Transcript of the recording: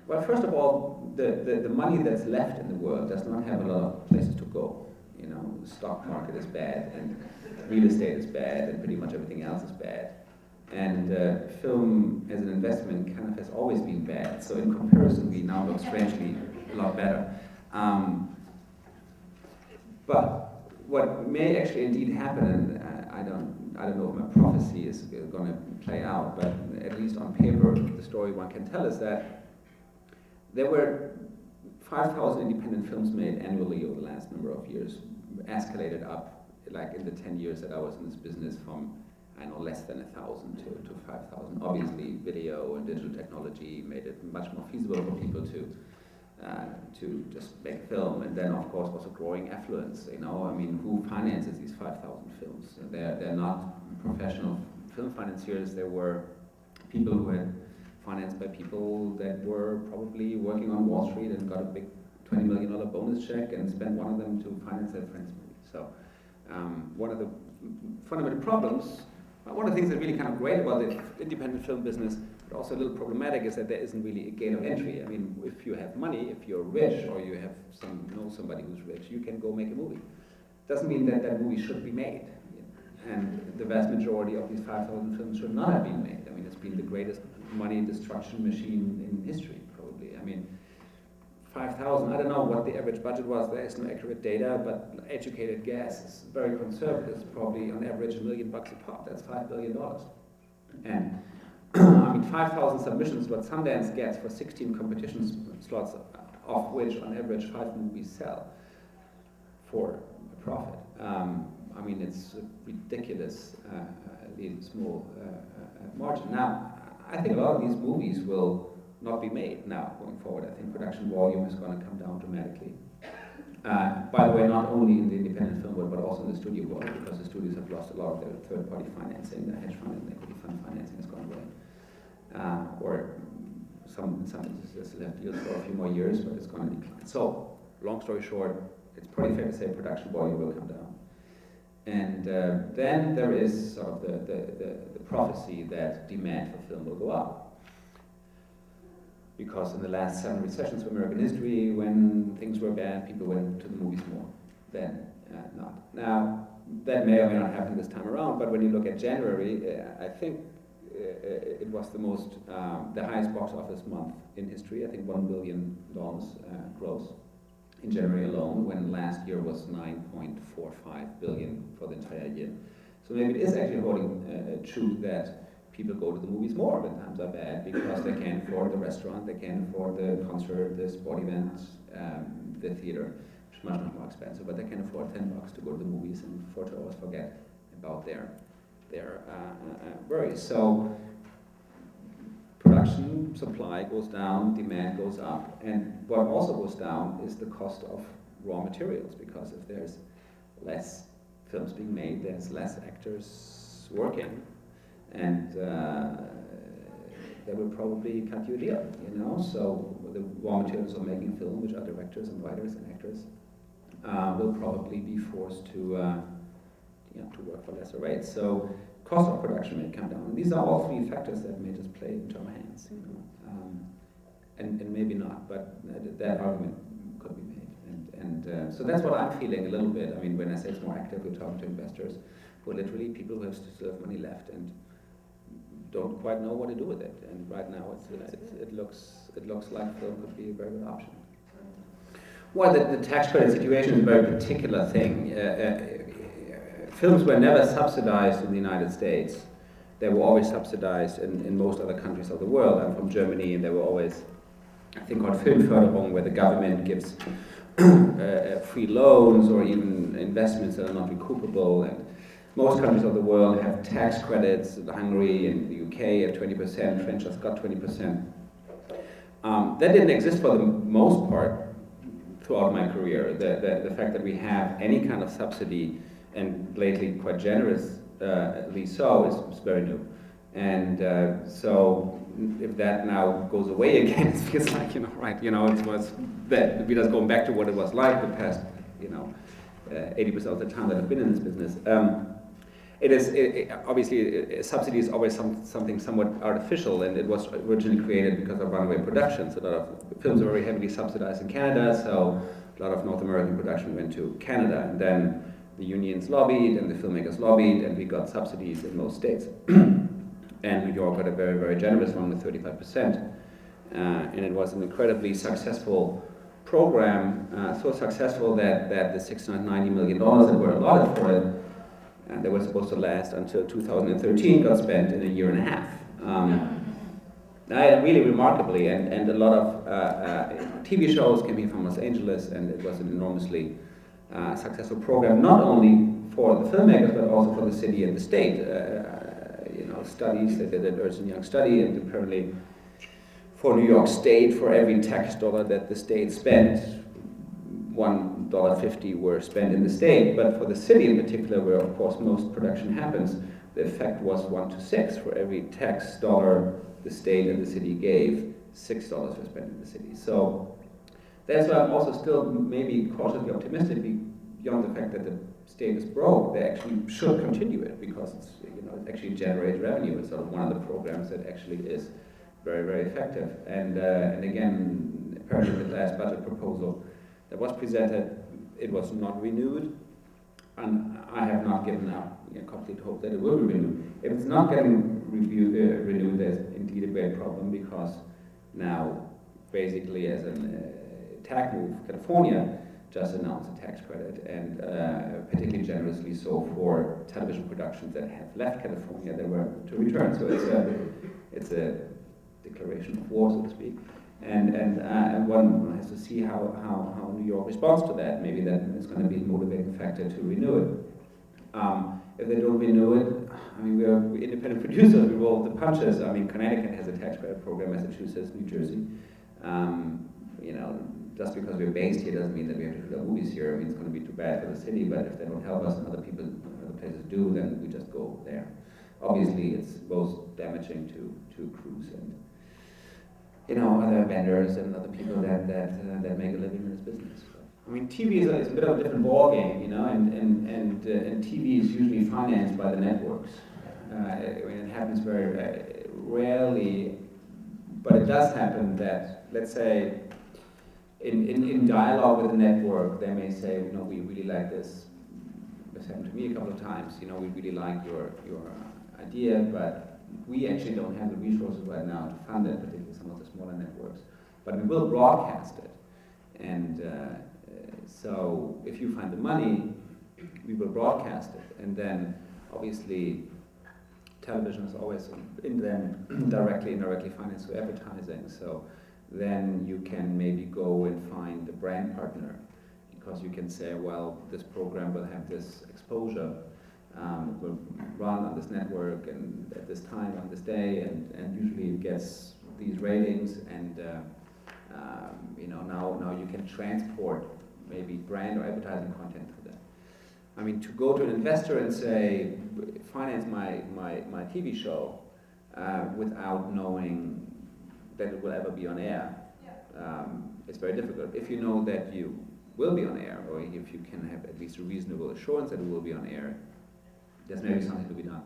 Well, first of all, the money that's left in the world does not have a lot of places to go. You know, the stock market is bad, and real estate is bad, and pretty much everything else is bad. And film as an investment kind of has always been bad. So in comparison, we now look strangely a lot better. But what may actually indeed happen, and I don't know if my prophecy is going to play out, but at least on paper, the story one can tell is that there were 5,000 independent films made annually over the last number of years, escalated up, like in the 10 years that I was in this business, from I know less than 1,000 to 5,000. Obviously, video and digital technology made it much more feasible for people to just make film, and then of course also growing affluence. You know, I mean, who finances these 5,000 films? They're not professional film financiers. There were people who had financed by people that were probably working on Wall Street and got a big $20 million bonus check and spent one of them to finance their friend's movie. So one of the fundamental problems, one of the things that's really kind of great about the independent film business, but also a little problematic, is that there isn't really a gate of entry. I mean, if you have money, if you're rich, or you have somebody who's rich, you can go make a movie. Doesn't mean that that movie should be made. And the vast majority of these 5,000 films should not have been made. I mean, it's been the greatest money destruction machine in history, probably. I mean, 5,000, I don't know what the average budget was, there is no accurate data, but educated guess is very conservative. It's probably on average $1 million a pop, that's $5 billion. And I mean, 5,000 submissions, what Sundance gets for 16 competition slots, of which on average 5 movies sell for a profit. I mean, it's a ridiculous small margin. Now, I think a lot of these movies will not be made now going forward. I think production volume is going to come down dramatically. By the way, not only in the independent film world, but also in the studio world, because the studios have lost a lot of their third-party financing. The hedge fund and equity fund financing has gone away. Or some instances left deals for a few more years, but it's going to decline. So, long story short, it's pretty fair to say production volume will come down. And then there is sort of the prophecy that demand for film will go up. Because in the last 7 recessions of American history, when things were bad, people went to the movies more than not. Now, that may or may not happen this time around, but when you look at January, I think it was the highest box office month in history. I think $1 billion gross in January alone, when last year was $9.45 billion for the entire year. So maybe it is actually holding true that people go to the movies more when times are bad, because they can't afford the restaurant, they can't afford the concert, the sport event, the theater, which is much more expensive, but they can afford $10 to go to the movies and for 2 hours forget about their worries. So production supply goes down, demand goes up, and what also goes down is the cost of raw materials, because if there's less films being made, there's less actors working, and they will probably cut you a deal, you know. So the raw materials of making film, which are directors and writers and actors, will probably be forced to work for lesser rates. So cost of production may come down. And these are all 3 factors that may just play into our hands, you know. And maybe not, but that argument could be made. And so that's what I'm feeling a little bit. I mean, when I say it's more active, we're talking to investors who are literally people who have still have money left and don't quite know what to do with it. And right now, it looks like film could be a very good option. Well, the tax credit situation is a very particular thing. Films were never subsidized in the United States. They were always subsidized in most other countries of the world. I'm from Germany, and there were always a thing called Filmförderung, where the government gives free loans or even investments that are not recoupable. And most countries of the world have tax credits. Hungary and the UK have 20%. French has got 20%. That didn't exist for the most part throughout my career. The fact that we have any kind of subsidy, and lately quite generous, at least so, is very new. And so if that now goes away again, it feels like, we're just going back to what it was like the past, 80% of the time that I've been in this business. obviously subsidy is always something somewhat artificial, and it was originally created because of runaway productions. A lot of films are very heavily subsidized in Canada, so a lot of North American production went to Canada, and then the unions lobbied and the filmmakers lobbied, and we got subsidies in most states. And New York got a very, very generous one with 35%, and it was an incredibly successful program, so successful that the $690 million that were allotted for it, and they were supposed to last until 2013, got spent in a year and a half. Really remarkably, and a lot of TV shows came here from Los Angeles, and it was an enormously successful program, not only for the filmmakers, but also for the city and the state. Studies, they did an Ernst & Young study, and apparently for New York State, for every tax dollar that the state spent, $1.50 were spent in the state, but for the city in particular, where of course most production happens, the effect was 1 to 6. For every tax dollar the state and the city gave, $6 were spent in the city. So that's why I'm also still maybe cautiously optimistic, beyond the fact that the state is broke. They actually should continue it, because it's, it actually generates revenue. It's sort of one of the programs that actually is very, very effective. And again, apparently the last budget proposal that was presented, it was not renewed, and I have not given up complete hope that it will be renewed. If it's not getting renewed, there's indeed a great problem, because now, basically as a tax move, California just announced a tax credit, and particularly generously so for television productions that have left California that were to return. So it's a declaration of war, so to speak. And one has to see how New York responds to that. Maybe that is going to be a motivating factor to renew it. If they don't renew it, we're independent producers, we roll the punches. Connecticut has a tax credit program, Massachusetts, New Jersey. Just because we're based here doesn't mean that we have to shoot our movies here. It's going to be too bad for the city, but if they don't help us and other places do, then we just go there. Obviously, it's both damaging to crews and other vendors and other people that make a living in this business. TV is a bit of a different ballgame, and TV is usually financed by the networks. It happens very rarely, but it does happen that, let's say, in dialogue with the network, they may say, we really like this. This happened to me a couple of times. We really like your idea, but we actually don't have the resources right now to fund it, particularly some of the smaller networks. But we will broadcast it, and so if you find the money, we will broadcast it, and then obviously television is always directly, indirectly financed through advertising. So then you can maybe go and find a brand partner, because you can say, well, this program will have this exposure, will run on this network and at this time on this day, and usually it gets these ratings, and now you can transport maybe brand or advertising content to that. To go to an investor and say, finance my TV show without knowing that it will ever be on air, it's very difficult. If you know that you will be on air, or if you can have at least a reasonable assurance that it will be on air, there's maybe something to be done.